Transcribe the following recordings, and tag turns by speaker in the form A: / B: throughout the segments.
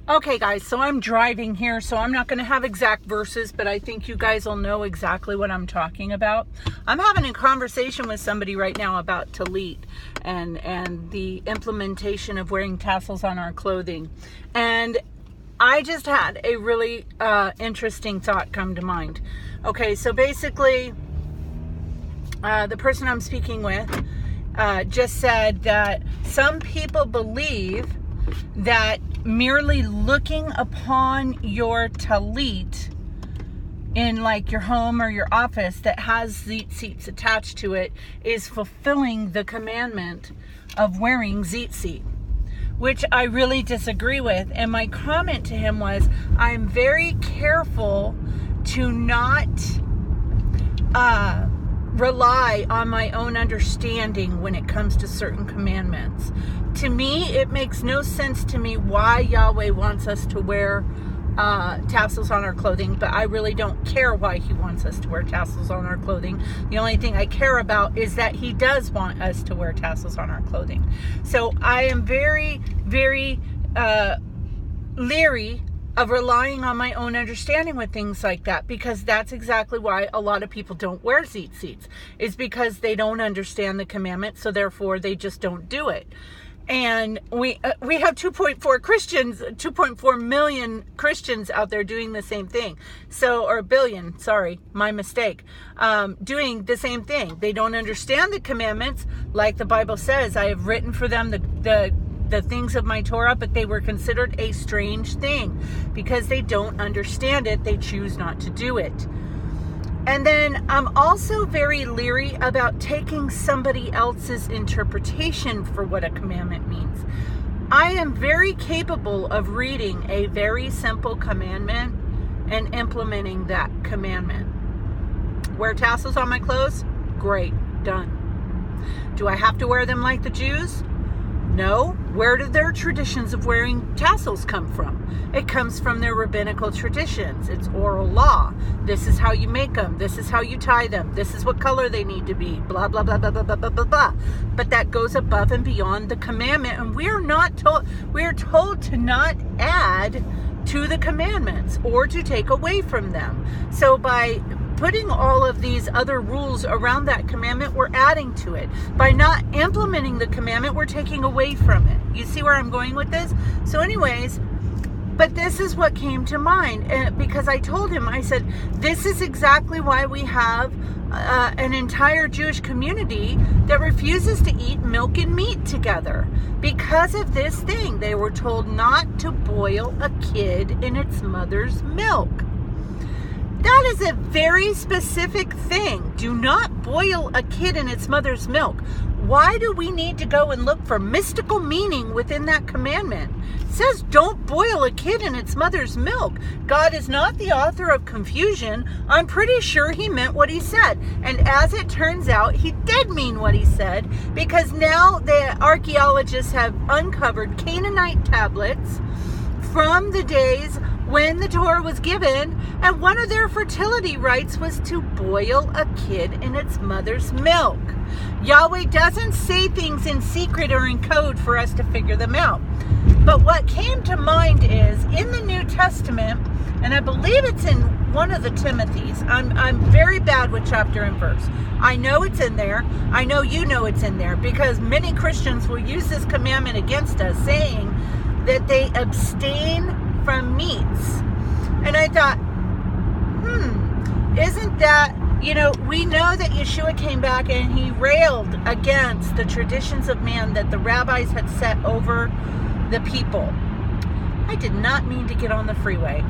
A: Okay, guys, so I'm driving here, so I'm not going to have exact verses, but I think you guys will know exactly what I'm talking about. I'm having a conversation with somebody right now about Talit and the implementation of wearing tassels on our clothing. And I just had a really interesting thought come to mind. Okay, so basically, the person I'm speaking with just said that some people believe that merely looking upon your talit in like your home or your office that has tzitzits attached to it is fulfilling the commandment of wearing tzitzit, which I really disagree with. And my comment to him was, I'm very careful to not rely on my own understanding when it comes to certain commandments. To me, it makes no sense to me why Yahweh wants us to wear tassels on our clothing, but I really don't care why he wants us to wear tassels on our clothing. The only thing I care about is that he does want us to wear tassels on our clothing. So I am very, very leery of relying on my own understanding with things like that, because that's exactly why a lot of people don't wear tzitzits, is because they don't understand the commandment, so therefore they just don't do it. And we have 2.4 million Christians out there doing the same thing. So, or billion, sorry, my mistake. Doing the same thing. They don't understand the commandments, like the Bible says. I have written for them the things of my Torah, but they were considered a strange thing because they don't understand it. They choose not to do it. And then I'm also very leery about taking somebody else's interpretation for what a commandment means. I am very capable of reading a very simple commandment and implementing that commandment. Wear tassels on my clothes? Great, done. Do I have to wear them like the Jews? No. Where do their traditions of wearing tassels come from? It comes from their rabbinical traditions. It's oral law. This is how you make them. This is how you tie them. This is what color they need to be. Blah, blah, blah, blah, blah, blah, blah, blah, blah. But that goes above and beyond the commandment. And we are told to not add to the commandments or to take away from them. So by putting all of these other rules around that commandment, we're adding to it. By not implementing the commandment, we're taking away from it. You see where I'm going with this? So anyways, but this is what came to mind, because I told him, I said, this is exactly why we have an entire Jewish community that refuses to eat milk and meat together. Because of this thing, they were told not to boil a kid in its mother's milk. That is a very specific thing. Do not boil a kid in its mother's milk. Why do we need to go and look for mystical meaning within that commandment? It says don't boil a kid in its mother's milk. God is not the author of confusion. I'm pretty sure he meant what he said. And as it turns out, he did mean what he said, because now the archaeologists have uncovered Canaanite tablets from the days when the Torah was given, and one of their fertility rites was to boil a kid in its mother's milk. Yahweh doesn't say things in secret or in code for us to figure them out. But what came to mind is, in the New Testament, and I believe it's in one of the Timothys, I'm very bad with chapter and verse. I know it's in there. I know you know it's in there, because many Christians will use this commandment against us, saying that they abstain from meats. And I thought, isn't that, we know that Yeshua came back and he railed against the traditions of man that the rabbis had set over the people. I did not mean to get on the freeway.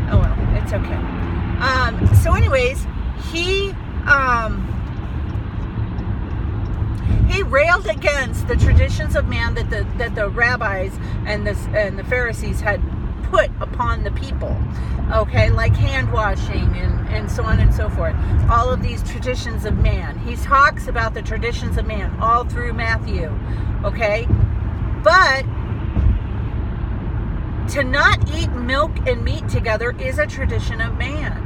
A: Oh well, it's okay. So anyways, he railed against the traditions of man that the rabbis and the Pharisees had put upon the people, okay, like hand washing and so on and so forth. All of these traditions of man. He talks about the traditions of man all through Matthew, okay? But to not eat milk and meat together is a tradition of man.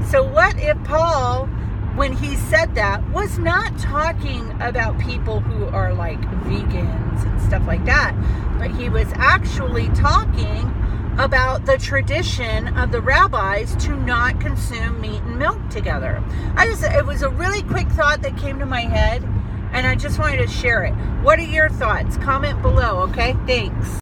A: So what if Paul when he said that, was not talking about people who are like vegans and stuff like that, but he was actually talking about the tradition of the rabbis to not consume meat and milk together. It was a really quick thought that came to my head, and I just wanted to share it. What are your thoughts? Comment below, okay? Thanks.